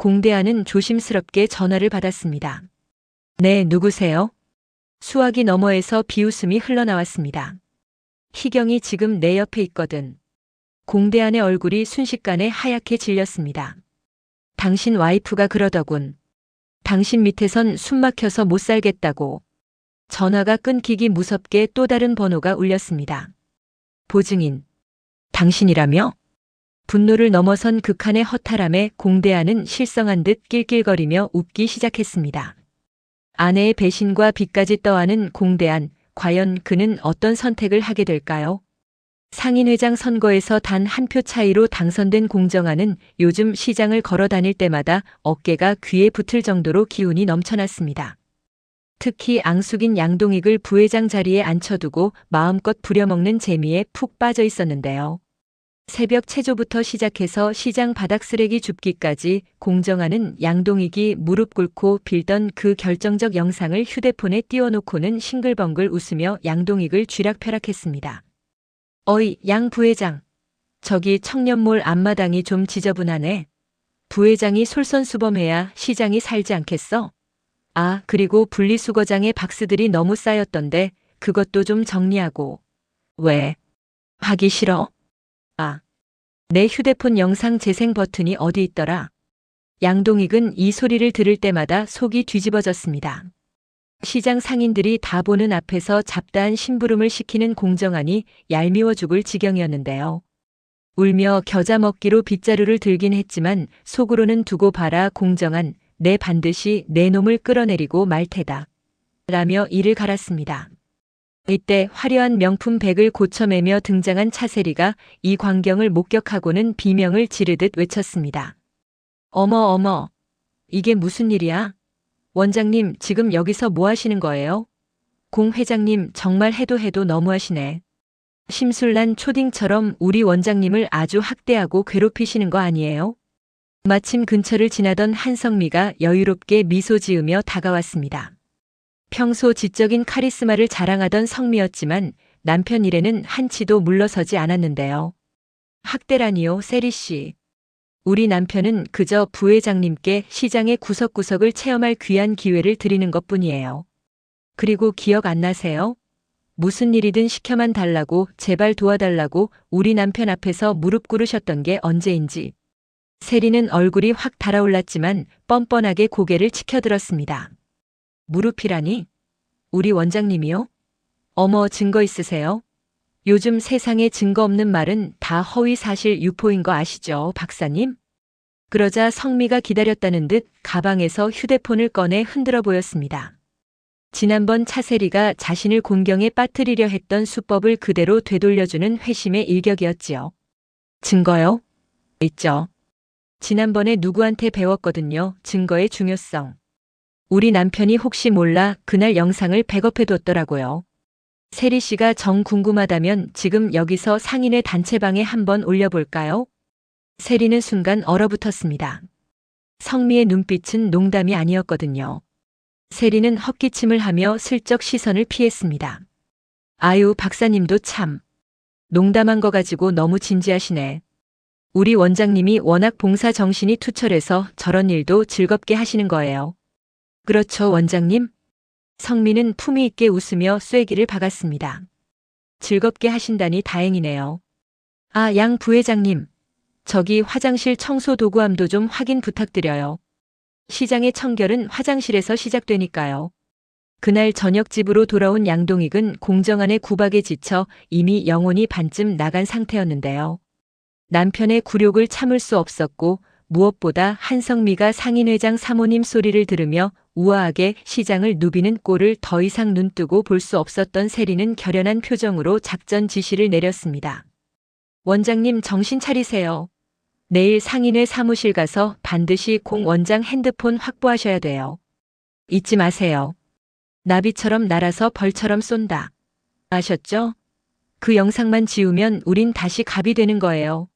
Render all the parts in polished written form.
공대하는 조심스럽게 전화를 받았습니다. 네, 누구세요? 수화기 너머에서 비웃음이 흘러나왔습니다. 희경이 지금 내 옆에 있거든. 공대한의 얼굴이 순식간에 하얗게 질렸습니다. 당신 와이프가 그러더군. 당신 밑에선 숨 막혀서 못 살겠다고. 전화가 끊기기 무섭게 또 다른 번호가 울렸습니다. 보증인. 당신이라며? 분노를 넘어선 극한의 허탈함에 공대한은 실성한 듯 낄낄거리며 웃기 시작했습니다. 아내의 배신과 빚까지 떠안은 공대한, 과연 그는 어떤 선택을 하게 될까요? 상인회장 선거에서 단 한 표 차이로 당선된 공정아는 요즘 시장을 걸어 다닐 때마다 어깨가 귀에 붙을 정도로 기운이 넘쳐났습니다. 특히 앙숙인 양동익을 부회장 자리에 앉혀두고 마음껏 부려먹는 재미에 푹 빠져 있었는데요. 새벽 체조부터 시작해서 시장 바닥 쓰레기 줍기까지 공정아는 양동익이 무릎 꿇고 빌던 그 결정적 영상을 휴대폰에 띄워놓고는 싱글벙글 웃으며 양동익을 쥐락펴락했습니다. 어이, 양 부회장. 저기 청년몰 앞마당이 좀 지저분하네. 부회장이 솔선수범해야 시장이 살지 않겠어? 아, 그리고 분리수거장에 박스들이 너무 쌓였던데 그것도 좀 정리하고. 왜? 하기 싫어? 아, 내 휴대폰 영상 재생 버튼이 어디 있더라? 양동익은 이 소리를 들을 때마다 속이 뒤집어졌습니다. 시장 상인들이 다 보는 앞에서 잡다한 심부름을 시키는 공정아니 얄미워 죽을 지경이었는데요. 울며 겨자 먹기로 빗자루를 들긴 했지만 속으로는 두고 봐라 공정한, 내 반드시 내 놈을 끌어내리고 말 테다. 라며 이를 갈았습니다. 이때 화려한 명품 백을 고쳐매며 등장한 차세리가 이 광경을 목격하고는 비명을 지르듯 외쳤습니다. 어머 어머, 이게 무슨 일이야? 원장님, 지금 여기서 뭐 하시는 거예요? 공 회장님, 정말 해도 너무하시네. 심술난 초딩처럼 우리 원장님을 아주 학대하고 괴롭히시는 거 아니에요? 마침 근처를 지나던 한성미가 여유롭게 미소 지으며 다가왔습니다. 평소 지적인 카리스마를 자랑하던 성미였지만 남편 일에는 한치도 물러서지 않았는데요. 학대라니요, 세리씨. 우리 남편은 그저 부회장님께 시장의 구석구석을 체험할 귀한 기회를 드리는 것뿐이에요. 그리고 기억 안 나세요? 무슨 일이든 시켜만 달라고, 제발 도와달라고 우리 남편 앞에서 무릎 꿇으셨던 게 언제인지. 세리는 얼굴이 확 달아올랐지만 뻔뻔하게 고개를 치켜들었습니다. 무릎이라니? 우리 원장님이요? 어머, 증거 있으세요? 요즘 세상에 증거 없는 말은 다 허위사실 유포인 거 아시죠, 박사님? 그러자 성미가 기다렸다는 듯 가방에서 휴대폰을 꺼내 흔들어 보였습니다. 지난번 차세리가 자신을 곤경에 빠뜨리려 했던 수법을 그대로 되돌려주는 회심의 일격이었지요. 증거요? 있죠. 지난번에 누구한테 배웠거든요, 증거의 중요성. 우리 남편이 혹시 몰라 그날 영상을 백업해뒀더라고요. 세리 씨가 정 궁금하다면 지금 여기서 상인의 단체방에 한번 올려볼까요? 세리는 순간 얼어붙었습니다. 성미의 눈빛은 농담이 아니었거든요. 세리는 헛기침을 하며 슬쩍 시선을 피했습니다. 아유, 박사님도 참. 농담한 거 가지고 너무 진지하시네. 우리 원장님이 워낙 봉사 정신이 투철해서 저런 일도 즐겁게 하시는 거예요. 그렇죠, 원장님? 성미는 품위 있게 웃으며 쐐기를 박았습니다. 즐겁게 하신다니 다행이네요. 아, 양 부회장님. 저기 화장실 청소 도구함도 좀 확인 부탁드려요. 시장의 청결은 화장실에서 시작되니까요. 그날 저녁 집으로 돌아온 양동익은 공정한의 구박에 지쳐 이미 영혼이 반쯤 나간 상태였는데요. 남편의 굴욕을 참을 수 없었고 무엇보다 한성미가 상인회장 사모님 소리를 들으며 우아하게 시장을 누비는 꼴을 더 이상 눈뜨고 볼 수 없었던 세리는 결연한 표정으로 작전 지시를 내렸습니다. 원장님, 정신 차리세요. 내일 상인회 사무실 가서 반드시 공 원장 핸드폰 확보하셔야 돼요. 잊지 마세요. 나비처럼 날아서 벌처럼 쏜다. 아셨죠? 그 영상만 지우면 우린 다시 갑이 되는 거예요.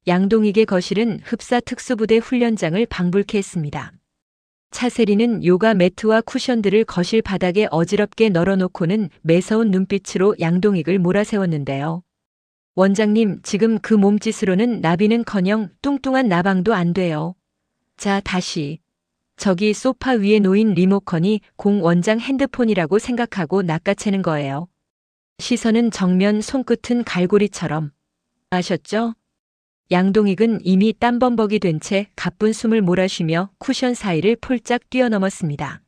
양동익의 거실은 흡사 특수부대 훈련장을 방불케 했습니다. 차세리는 요가 매트와 쿠션들을 거실 바닥에 어지럽게 널어놓고는 매서운 눈빛으로 양동익을 몰아세웠는데요. 원장님, 지금 그 몸짓으로는 나비는커녕 뚱뚱한 나방도 안 돼요. 자, 다시. 저기 소파 위에 놓인 리모컨이 공 원장 핸드폰이라고 생각하고 낚아채는 거예요. 시선은 정면, 손끝은 갈고리처럼. 아셨죠? 양동익은 이미 땀범벅이 된 채 가쁜 숨을 몰아쉬며 쿠션 사이를 폴짝 뛰어넘었습니다.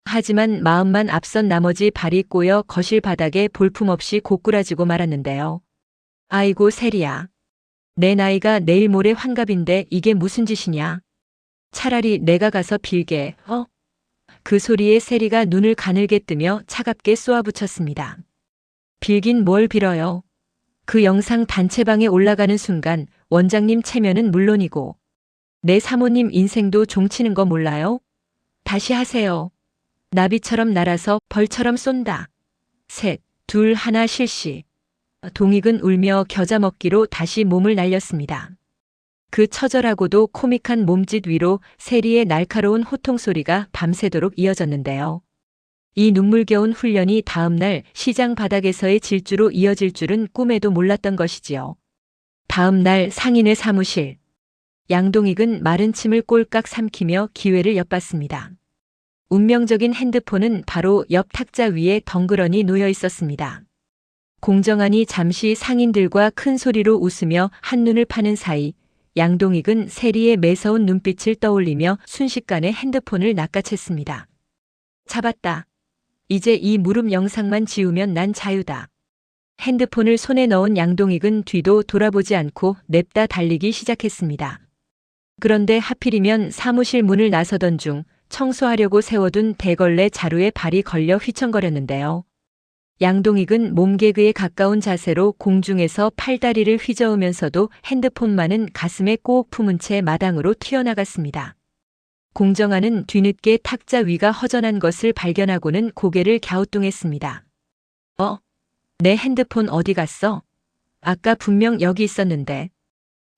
하지만 마음만 앞선 나머지 발이 꼬여 거실 바닥에 볼품없이 고꾸라지고 말았는데요. 아이고 세리야. 내 나이가 내일 모레 환갑인데 이게 무슨 짓이냐. 차라리 내가 가서 빌게, 그 소리에 세리가 눈을 가늘게 뜨며 차갑게 쏘아붙였습니다. 빌긴 뭘 빌어요. 그 영상 단체방에 올라가는 순간 원장님 체면은 물론이고 내 사모님 인생도 종치는 거 몰라요? 다시 하세요. 나비처럼 날아서 벌처럼 쏜다. 셋, 둘, 하나 실시. 동익은 울며 겨자 먹기로 다시 몸을 날렸습니다. 그 처절하고도 코믹한 몸짓 위로 세리의 날카로운 호통 소리가 밤새도록 이어졌는데요. 이 눈물겨운 훈련이 다음날 시장 바닥에서의 질주로 이어질 줄은 꿈에도 몰랐던 것이지요. 다음날 상인의 사무실. 양동익은 마른 침을 꼴깍 삼키며 기회를 엿봤습니다. 운명적인 핸드폰은 바로 옆 탁자 위에 덩그러니 놓여 있었습니다. 공정하니 잠시 상인들과 큰 소리로 웃으며 한눈을 파는 사이 양동익은 세리의 매서운 눈빛을 떠올리며 순식간에 핸드폰을 낚아챘습니다. 잡았다. 이제 이 무릎 영상만 지우면 난 자유다. 핸드폰을 손에 넣은 양동익은 뒤도 돌아보지 않고 냅다 달리기 시작했습니다. 그런데 하필이면 사무실 문을 나서던 중 청소하려고 세워둔 대걸레 자루에 발이 걸려 휘청거렸는데요. 양동익은 몸개그에 가까운 자세로 공중에서 팔다리를 휘저으면서도 핸드폰만은 가슴에 꼭 품은 채 마당으로 튀어나갔습니다. 공정하는 뒤늦게 탁자 위가 허전한 것을 발견하고는 고개를 갸우뚱했습니다. 내 핸드폰 어디 갔어? 아까 분명 여기 있었는데.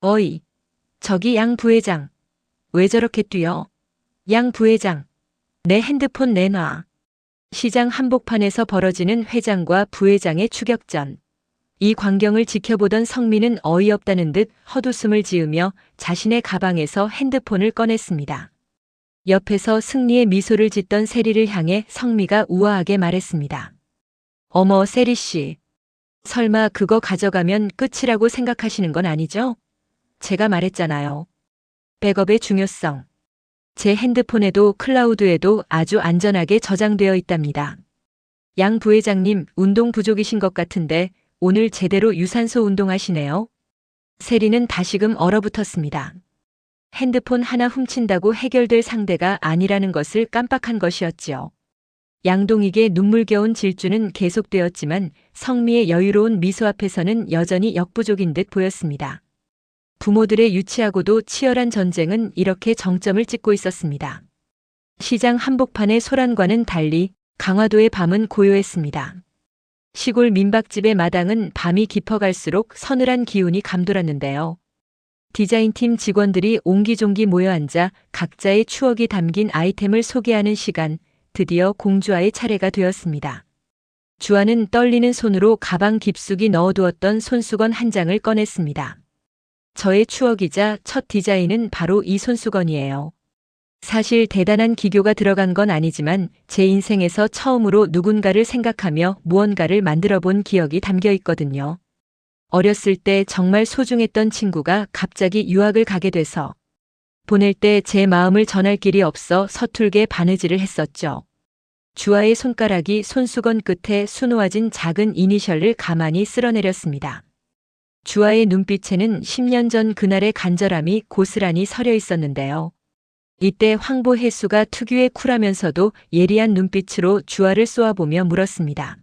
어이, 저기 양 부회장. 왜 저렇게 뛰어? 양 부회장, 내 핸드폰 내놔. 시장 한복판에서 벌어지는 회장과 부회장의 추격전. 이 광경을 지켜보던 성민은 어이없다는 듯 헛웃음을 지으며 자신의 가방에서 핸드폰을 꺼냈습니다. 옆에서 승리의 미소를 짓던 세리를 향해 성미가 우아하게 말했습니다. 어머 세리 씨, 설마 그거 가져가면 끝이라고 생각하시는 건 아니죠? 제가 말했잖아요. 백업의 중요성. 제 핸드폰에도 클라우드에도 아주 안전하게 저장되어 있답니다. 양 부회장님 운동 부족이신 것 같은데 오늘 제대로 유산소 운동하시네요. 세리는 다시금 얼어붙었습니다. 핸드폰 하나 훔친다고 해결될 상대가 아니라는 것을 깜빡한 것이었지요. 양동익의 눈물겨운 질주는 계속되었지만 성미의 여유로운 미소 앞에서는 여전히 역부족인 듯 보였습니다. 부모들의 유치하고도 치열한 전쟁은 이렇게 정점을 찍고 있었습니다. 시장 한복판의 소란과는 달리 강화도의 밤은 고요했습니다. 시골 민박집의 마당은 밤이 깊어갈수록 서늘한 기운이 감돌았는데요. 디자인팀 직원들이 옹기종기 모여 앉아 각자의 추억이 담긴 아이템을 소개하는 시간, 드디어 공주아의 차례가 되었습니다. 주아는 떨리는 손으로 가방 깊숙이 넣어두었던 손수건 한 장을 꺼냈습니다. 저의 추억이자 첫 디자인은 바로 이 손수건이에요. 사실 대단한 기교가 들어간 건 아니지만 제 인생에서 처음으로 누군가를 생각하며 무언가를 만들어 본 기억이 담겨 있거든요. 어렸을 때 정말 소중했던 친구가 갑자기 유학을 가게 돼서 보낼 때 제 마음을 전할 길이 없어 서툴게 바느질을 했었죠. 주아의 손가락이 손수건 끝에 수놓아진 작은 이니셜을 가만히 쓸어내렸습니다. 주아의 눈빛에는 10년 전 그날의 간절함이 고스란히 서려 있었는데요. 이때 황보혜수가 특유의 쿨하면서도 예리한 눈빛으로 주아를 쏘아보며 물었습니다.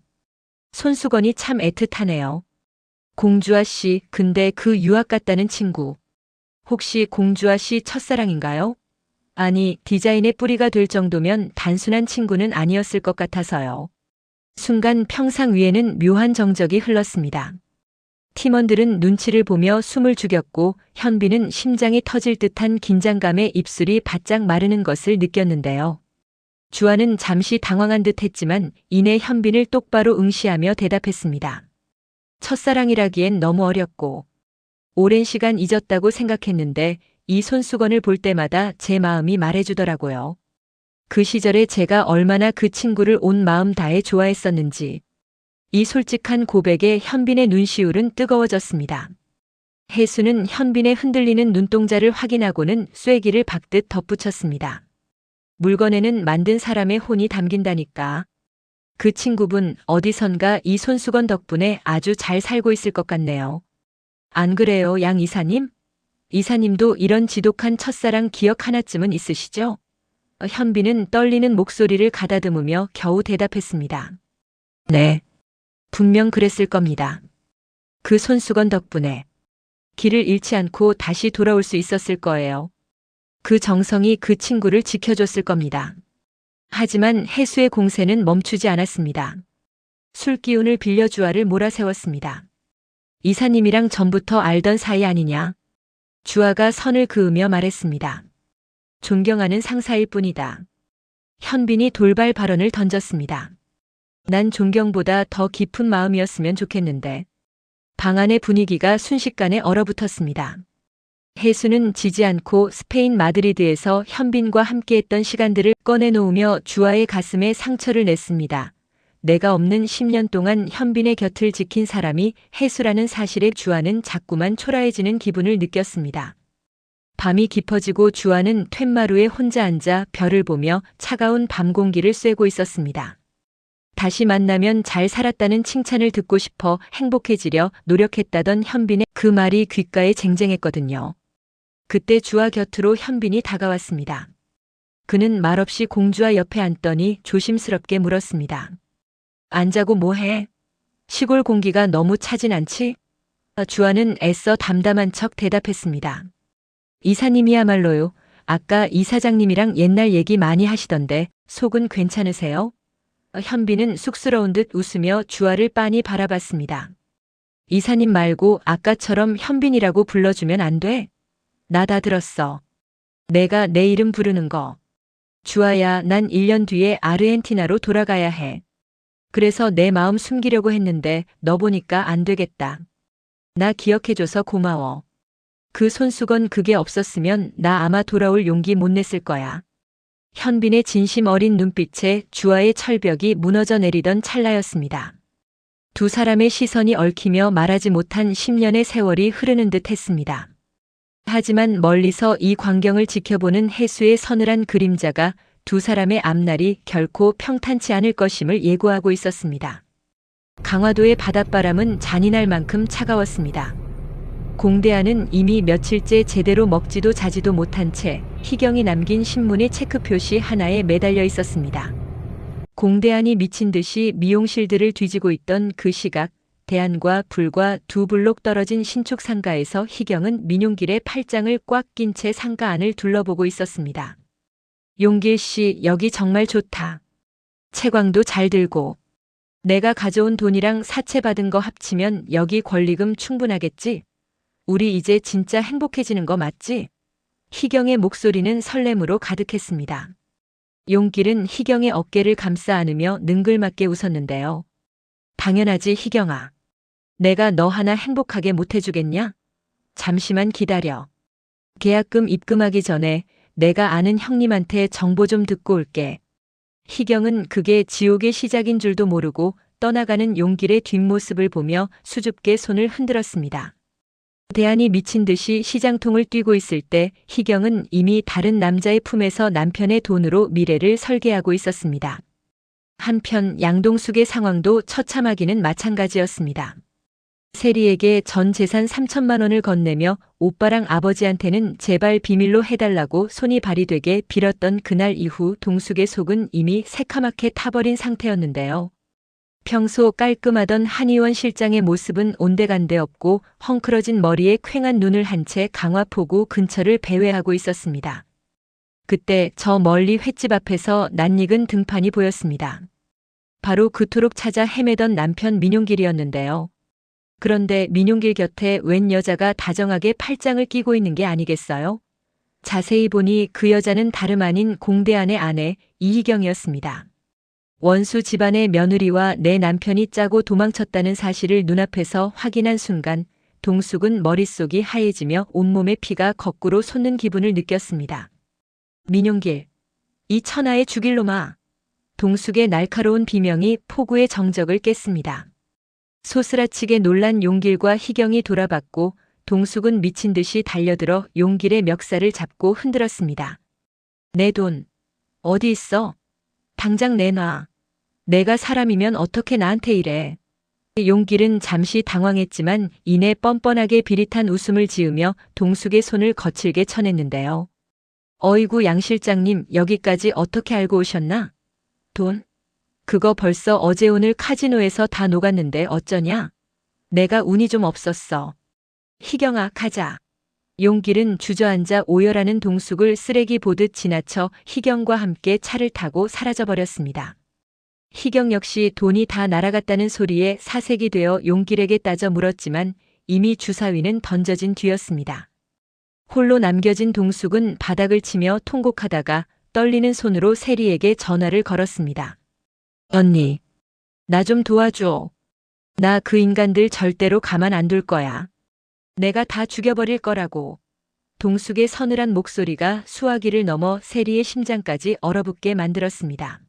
손수건이 참 애틋하네요. 공주아 씨, 근데 그 유학 갔다는 친구, 혹시 공주아 씨 첫사랑인가요? 아니, 디자인의 뿌리가 될 정도면 단순한 친구는 아니었을 것 같아서요. 순간 평상 위에는 묘한 정적이 흘렀습니다. 팀원들은 눈치를 보며 숨을 죽였고 현빈은 심장이 터질 듯한 긴장감에 입술이 바짝 마르는 것을 느꼈는데요. 주아는 잠시 당황한 듯 했지만 이내 현빈을 똑바로 응시하며 대답했습니다. 첫사랑이라기엔 너무 어렸고 오랜 시간 잊었다고 생각했는데 이 손수건을 볼 때마다 제 마음이 말해주더라고요. 그 시절에 제가 얼마나 그 친구를 온 마음 다해 좋아했었는지. 이 솔직한 고백에 현빈의 눈시울은 뜨거워졌습니다. 혜수는 현빈의 흔들리는 눈동자를 확인하고는 쐐기를 박듯 덧붙였습니다. 물건에는 만든 사람의 혼이 담긴다니까. 그 친구분 어디선가 이 손수건 덕분에 아주 잘 살고 있을 것 같네요. 안 그래요, 양 이사님? 이사님도 이런 지독한 첫사랑 기억 하나쯤은 있으시죠? 현빈은 떨리는 목소리를 가다듬으며 겨우 대답했습니다. 네. 분명 그랬을 겁니다. 그 손수건 덕분에 길을 잃지 않고 다시 돌아올 수 있었을 거예요. 그 정성이 그 친구를 지켜줬을 겁니다. 하지만 혜수의 공세는 멈추지 않았습니다. 술 기운을 빌려 주아를 몰아세웠습니다. 이사님이랑 전부터 알던 사이 아니냐? 주아가 선을 그으며 말했습니다. 존경하는 상사일 뿐이다. 현빈이 돌발 발언을 던졌습니다. 난 존경보다 더 깊은 마음이었으면 좋겠는데. 방 안의 분위기가 순식간에 얼어붙었습니다. 혜수는 지지 않고 스페인 마드리드에서 현빈과 함께했던 시간들을 꺼내놓으며 주아의 가슴에 상처를 냈습니다. 내가 없는 10년 동안 현빈의 곁을 지킨 사람이 혜수라는 사실에 주아는 자꾸만 초라해지는 기분을 느꼈습니다. 밤이 깊어지고 주아는 툇마루에 혼자 앉아 별을 보며 차가운 밤 공기를 쐬고 있었습니다. 다시 만나면 잘 살았다는 칭찬을 듣고 싶어 행복해지려 노력했다던 현빈의 그 말이 귓가에 쟁쟁했거든요. 그때 주아 곁으로 현빈이 다가왔습니다. 그는 말없이 공주아 옆에 앉더니 조심스럽게 물었습니다. 안 자고 뭐해? 시골 공기가 너무 차진 않지? 주아는 애써 담담한 척 대답했습니다. 이사님이야말로요. 아까 이사장님이랑 옛날 얘기 많이 하시던데 속은 괜찮으세요? 현빈은 쑥스러운 듯 웃으며 주아를 빤히 바라봤습니다. 이사님 말고 아까처럼 현빈이라고 불러주면 안 돼? 나 다 들었어. 내가 내 이름 부르는 거. 주아야, 난 1년 뒤에 아르헨티나로 돌아가야 해. 그래서 내 마음 숨기려고 했는데 너 보니까 안 되겠다. 나 기억해줘서 고마워. 그 손수건 그게 없었으면 나 아마 돌아올 용기 못 냈을 거야. 현빈의 진심 어린 눈빛에 주아의 철벽이 무너져 내리던 찰나였습니다. 두 사람의 시선이 얽히며 말하지 못한 10년의 세월이 흐르는 듯 했습니다. 하지만 멀리서 이 광경을 지켜보는 혜수의 서늘한 그림자가 두 사람의 앞날이 결코 평탄치 않을 것임을 예고하고 있었습니다. 강화도의 바닷바람은 잔인할 만큼 차가웠습니다. 공대안은 이미 며칠째 제대로 먹지도 자지도 못한 채 희경이 남긴 신문의 체크 표시 하나에 매달려 있었습니다. 공대안이 미친 듯이 미용실들을 뒤지고 있던 그 시각, 대안과 불과 2블록 떨어진 신축 상가에서 희경은 민용길의 팔짱을 꽉 낀 채 상가 안을 둘러보고 있었습니다. 용길 씨, 여기 정말 좋다. 채광도 잘 들고. 내가 가져온 돈이랑 사채 받은 거 합치면 여기 권리금 충분하겠지? 우리 이제 진짜 행복해지는 거 맞지? 희경의 목소리는 설렘으로 가득했습니다. 용길은 희경의 어깨를 감싸 안으며 능글맞게 웃었는데요. 당연하지, 희경아. 내가 너 하나 행복하게 못 해주겠냐? 잠시만 기다려. 계약금 입금하기 전에 내가 아는 형님한테 정보 좀 듣고 올게. 희경은 그게 지옥의 시작인 줄도 모르고 떠나가는 용길의 뒷모습을 보며 수줍게 손을 흔들었습니다. 대안이 미친 듯이 시장통을 뛰고 있을 때 희경은 이미 다른 남자의 품에서 남편의 돈으로 미래를 설계하고 있었습니다. 한편 양동숙의 상황도 처참하기는 마찬가지였습니다. 세리에게 전 재산 3천만 원을 건네며 오빠랑 아버지한테는 제발 비밀로 해달라고 손이 발이되게 빌었던 그날 이후 동숙의 속은 이미 새카맣게 타버린 상태였는데요. 평소 깔끔하던 한의원 실장의 모습은 온데간데 없고 헝클어진 머리에 퀭한 눈을 한 채 강화포구 근처를 배회하고 있었습니다. 그때 저 멀리 횟집 앞에서 낯익은 등판이 보였습니다. 바로 그토록 찾아 헤매던 남편 민용길이었는데요. 그런데 민용길 곁에 웬 여자가 다정하게 팔짱을 끼고 있는 게 아니겠어요? 자세히 보니 그 여자는 다름 아닌 공대안의 아내 이희경이었습니다. 원수 집안의 며느리와 내 남편이 짜고 도망쳤다는 사실을 눈앞에서 확인한 순간 동숙은 머릿속이 하얘지며 온몸의 피가 거꾸로 솟는 기분을 느꼈습니다. 민용길, 이 천하의 죽일 놈아. 동숙의 날카로운 비명이 포구의 정적을 깼습니다. 소스라치게 놀란 용길과 희경이 돌아봤고 동숙은 미친 듯이 달려들어 용길의 멱살을 잡고 흔들었습니다. 내 돈, 어디 있어? 당장 내놔. 내가 사람이면 어떻게 나한테 이래. 용길은 잠시 당황했지만 이내 뻔뻔하게 비릿한 웃음을 지으며 동숙의 손을 거칠게 쳐냈는데요. 어이구 양 실장님 여기까지 어떻게 알고 오셨나? 돈? 그거 벌써 어제 오늘 카지노에서 다 녹았는데 어쩌냐? 내가 운이 좀 없었어. 희경아 가자. 용길은 주저앉아 오열하는 동숙을 쓰레기 보듯 지나쳐 희경과 함께 차를 타고 사라져버렸습니다. 희경 역시 돈이 다 날아갔다는 소리에 사색이 되어 용길에게 따져 물었지만 이미 주사위는 던져진 뒤였습니다. 홀로 남겨진 동숙은 바닥을 치며 통곡하다가 떨리는 손으로 세리에게 전화를 걸었습니다. 언니, 나 좀 도와줘. 나 그 인간들 절대로 가만 안 둘 거야. 내가 다 죽여버릴 거라고. 동숙의 서늘한 목소리가 수화기를 넘어 세리의 심장까지 얼어붙게 만들었습니다.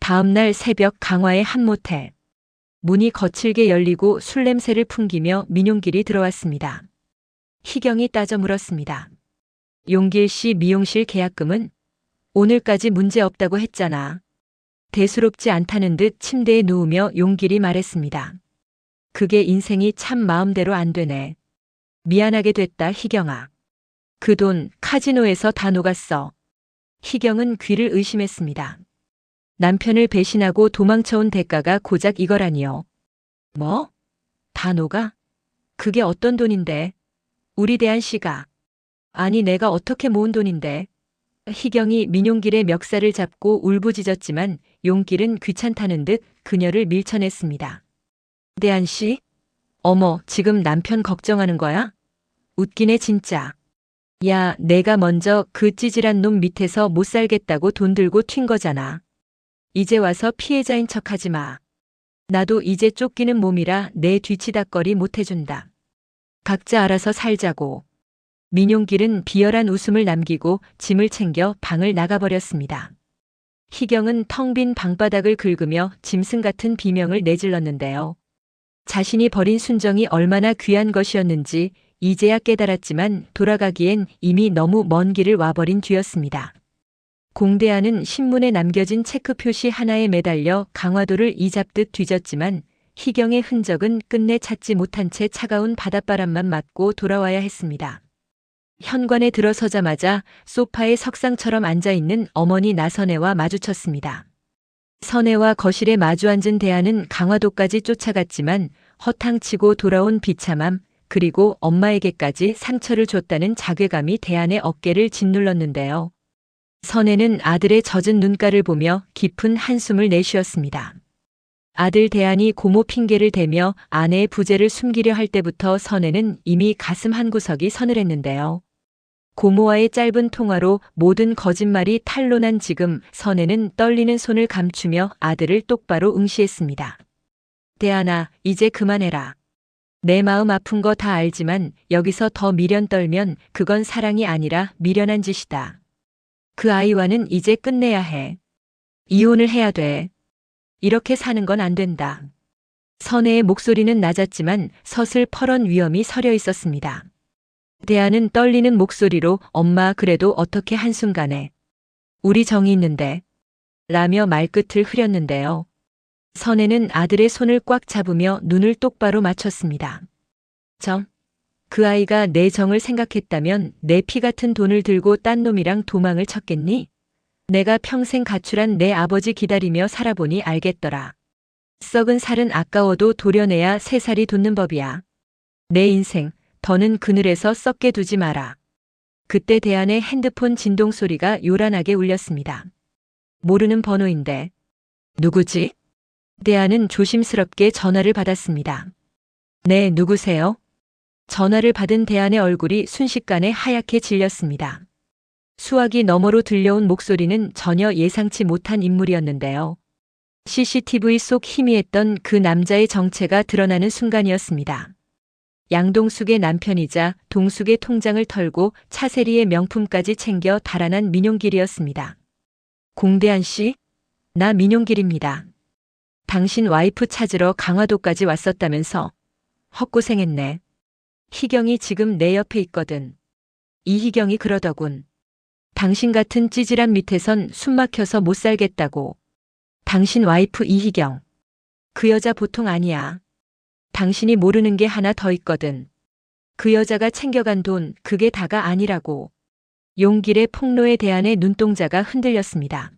다음 날 새벽 강화의 한 모텔. 문이 거칠게 열리고 술 냄새를 풍기며 민용길이 들어왔습니다. 희경이 따져 물었습니다. 용길 씨 미용실 계약금은? 오늘까지 문제 없다고 했잖아. 대수롭지 않다는 듯 침대에 누우며 용길이 말했습니다. 그게 인생이 참 마음대로 안 되네. 미안하게 됐다 희경아. 그 돈 카지노에서 다 녹았어. 희경은 귀를 의심했습니다. 남편을 배신하고 도망쳐온 대가가 고작 이거라니요. 뭐? 다 녹아? 그게 어떤 돈인데? 우리 대한 씨가. 아니 내가 어떻게 모은 돈인데. 희경이 민용길의 멱살을 잡고 울부짖었지만 용길은 귀찮다는 듯 그녀를 밀쳐냈습니다. 대한 씨? 어머 지금 남편 걱정하는 거야? 웃기네 진짜. 야 내가 먼저 그 찌질한 놈 밑에서 못 살겠다고 돈 들고 튄 거잖아. 이제 와서 피해자인 척하지 마. 나도 이제 쫓기는 몸이라 내 뒤치다꺼리 못 해준다. 각자 알아서 살자고. 민용길은 비열한 웃음을 남기고 짐을 챙겨 방을 나가버렸습니다. 희경은 텅 빈 방바닥을 긁으며 짐승 같은 비명을 내질렀는데요. 자신이 버린 순정이 얼마나 귀한 것이었는지 이제야 깨달았지만 돌아가기엔 이미 너무 먼 길을 와버린 뒤였습니다. 공대안은 신문에 남겨진 체크 표시 하나에 매달려 강화도를 이잡듯 뒤졌지만 희경의 흔적은 끝내 찾지 못한 채 차가운 바닷바람만 맞고 돌아와야 했습니다. 현관에 들어서자마자 소파에 석상처럼 앉아있는 어머니 나선혜와 마주쳤습니다. 선혜와 거실에 마주 앉은 대안은 강화도까지 쫓아갔지만 허탕치고 돌아온 비참함 그리고 엄마에게까지 상처를 줬다는 자괴감이 대안의 어깨를 짓눌렀는데요. 선혜는 아들의 젖은 눈가를 보며 깊은 한숨을 내쉬었습니다. 아들 대안이 고모 핑계를 대며 아내의 부재를 숨기려 할 때부터 선혜는 이미 가슴 한구석이 서늘했는데요. 고모와의 짧은 통화로 모든 거짓말이 탄로난 지금 선혜는 떨리는 손을 감추며 아들을 똑바로 응시했습니다. 대안아, 이제 그만해라. 내 마음 아픈 거 다 알지만 여기서 더 미련 떨면 그건 사랑이 아니라 미련한 짓이다. 그 아이와는 이제 끝내야 해. 이혼을 해야 돼. 이렇게 사는 건 안 된다. 선혜의 목소리는 낮았지만 서슬 펄언 위험이 서려 있었습니다. 대안은 떨리는 목소리로 엄마 그래도 어떻게 한순간에. 우리 정이 있는데. 라며 말끝을 흐렸는데요. 선혜는 아들의 손을 꽉 잡으며 눈을 똑바로 맞췄습니다. 정? 그 아이가 내 정을 생각했다면 내 피 같은 돈을 들고 딴 놈이랑 도망을 쳤겠니? 내가 평생 가출한 내 아버지 기다리며 살아보니 알겠더라. 썩은 살은 아까워도 도려내야 새 살이 돋는 법이야. 내 인생, 더는 그늘에서 썩게 두지 마라. 그때 대안의 핸드폰 진동 소리가 요란하게 울렸습니다. 모르는 번호인데. 누구지? 대안은 조심스럽게 전화를 받았습니다. 네, 누구세요? 전화를 받은 대안의 얼굴이 순식간에 하얗게 질렸습니다. 수화기 너머로 들려온 목소리는 전혀 예상치 못한 인물이었는데요. CCTV 속 희미했던 그 남자의 정체가 드러나는 순간이었습니다. 양동숙의 남편이자 동숙의 통장을 털고 차세리의 명품까지 챙겨 달아난 민용길이었습니다. 공대한 씨, 나 민용길입니다. 당신 와이프 찾으러 강화도까지 왔었다면서. 헛고생했네. 희경이 지금 내 옆에 있거든. 이희경이 그러더군. 당신 같은 찌질한 밑에선 숨 막혀서 못 살겠다고. 당신 와이프 이희경. 그 여자 보통 아니야. 당신이 모르는 게 하나 더 있거든. 그 여자가 챙겨간 돈 그게 다가 아니라고. 용길의 폭로에 대한의 눈동자가 흔들렸습니다.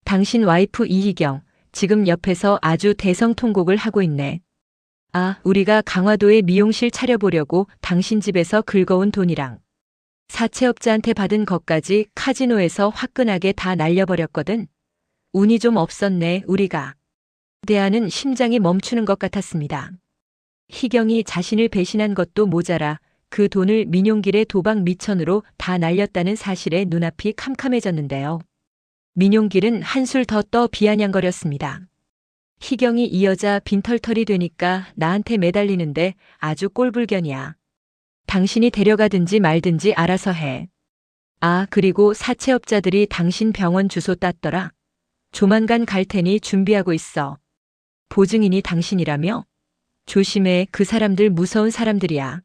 당신 와이프 이희경 지금 옆에서 아주 대성통곡을 하고 있네. 아, 우리가 강화도에 미용실 차려보려고 당신 집에서 긁어온 돈이랑 사채업자한테 받은 것까지 카지노에서 화끈하게 다 날려버렸거든. 운이 좀 없었네, 우리가. 대하는 심장이 멈추는 것 같았습니다. 희경이 자신을 배신한 것도 모자라 그 돈을 민용길의 도박 미천으로 다 날렸다는 사실에 눈앞이 캄캄해졌는데요. 민용길은 한술 더 떠 비아냥거렸습니다. 희경이 이 여자 빈털털이 되니까 나한테 매달리는데 아주 꼴불견이야. 당신이 데려가든지 말든지 알아서 해. 아, 그리고 사채업자들이 당신 병원 주소 땄더라. 조만간 갈 테니 준비하고 있어. 보증인이 당신이라며? 조심해, 그 사람들 무서운 사람들이야.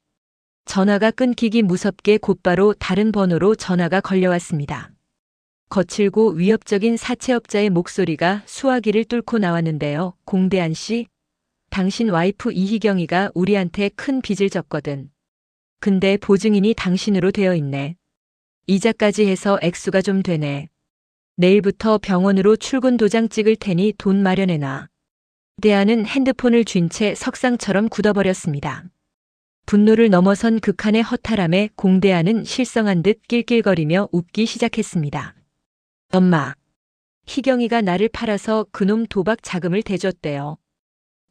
전화가 끊기기 무섭게 곧바로 다른 번호로 전화가 걸려왔습니다. 거칠고 위협적인 사채업자의 목소리가 수화기를 뚫고 나왔는데요. 공대한 씨, 당신 와이프 이희경이가 우리한테 큰 빚을 졌거든. 근데 보증인이 당신으로 되어 있네. 이자까지 해서 액수가 좀 되네. 내일부터 병원으로 출근 도장 찍을 테니 돈 마련해놔. 대하는 핸드폰을 쥔 채 석상처럼 굳어버렸습니다. 분노를 넘어선 극한의 허탈함에 공대하는 실성한 듯 낄낄거리며 웃기 시작했습니다. 엄마, 희경이가 나를 팔아서 그놈 도박 자금을 대줬대요.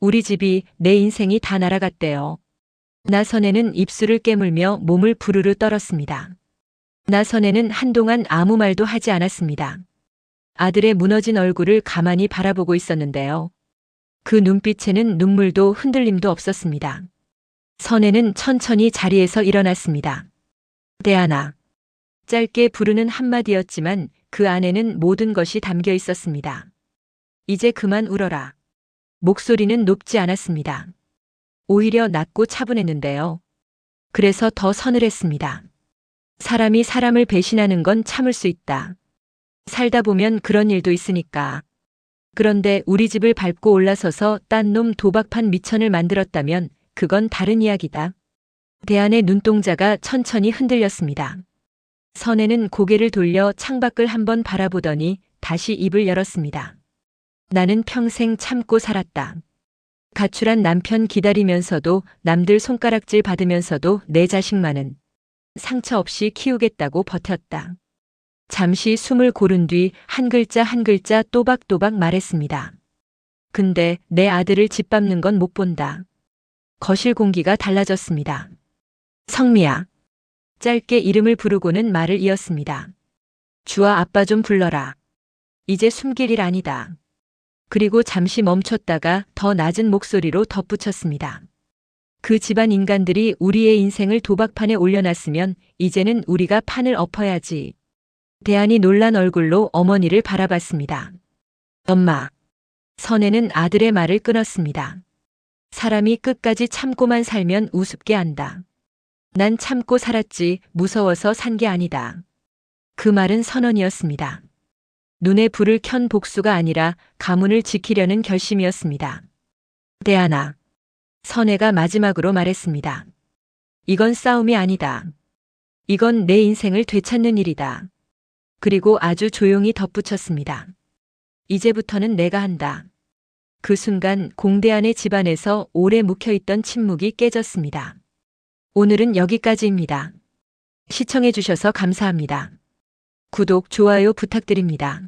우리 집이, 내 인생이 다 날아갔대요. 나선혜는 입술을 깨물며 몸을 부르르 떨었습니다. 나선혜는 한동안 아무 말도 하지 않았습니다. 아들의 무너진 얼굴을 가만히 바라보고 있었는데요. 그 눈빛에는 눈물도 흔들림도 없었습니다. 선혜는 천천히 자리에서 일어났습니다. 대하나. 짧게 부르는 한마디였지만 그 안에는 모든 것이 담겨 있었습니다. 이제 그만 울어라. 목소리는 높지 않았습니다. 오히려 낮고 차분했는데요. 그래서 더 서늘했습니다. 사람이 사람을 배신하는 건 참을 수 있다. 살다 보면 그런 일도 있으니까. 그런데 우리 집을 밟고 올라서서 딴 놈 도박판 미천을 만들었다면 그건 다른 이야기다. 대한의 눈동자가 천천히 흔들렸습니다. 선혜는 고개를 돌려 창밖을 한번 바라보더니 다시 입을 열었습니다. 나는 평생 참고 살았다. 가출한 남편 기다리면서도 남들 손가락질 받으면서도 내 자식만은 상처 없이 키우겠다고 버텼다. 잠시 숨을 고른 뒤 한 글자 한 글자 또박또박 말했습니다. 근데 내 아들을 짓밟는 건 못 본다. 거실 공기가 달라졌습니다. 성미야. 짧게 이름을 부르고는 말을 이었습니다. 주아 아빠 좀 불러라. 이제 숨길 일 아니다. 그리고 잠시 멈췄다가 더 낮은 목소리로 덧붙였습니다. 그 집안 인간들이 우리의 인생을 도박판에 올려놨으면 이제는 우리가 판을 엎어야지. 대한이 놀란 얼굴로 어머니를 바라봤습니다. 엄마. 선혜는 아들의 말을 끊었습니다. 사람이 끝까지 참고만 살면 우습게 한다. 난 참고 살았지 무서워서 산 게 아니다. 그 말은 선언이었습니다. 눈에 불을 켠 복수가 아니라 가문을 지키려는 결심이었습니다. 대하나. 선혜가 마지막으로 말했습니다. 이건 싸움이 아니다. 이건 내 인생을 되찾는 일이다. 그리고 아주 조용히 덧붙였습니다. 이제부터는 내가 한다. 그 순간 공대안의 집안에서 오래 묵혀있던 침묵이 깨졌습니다. 오늘은 여기까지입니다. 시청해주셔서 감사합니다. 구독, 좋아요 부탁드립니다.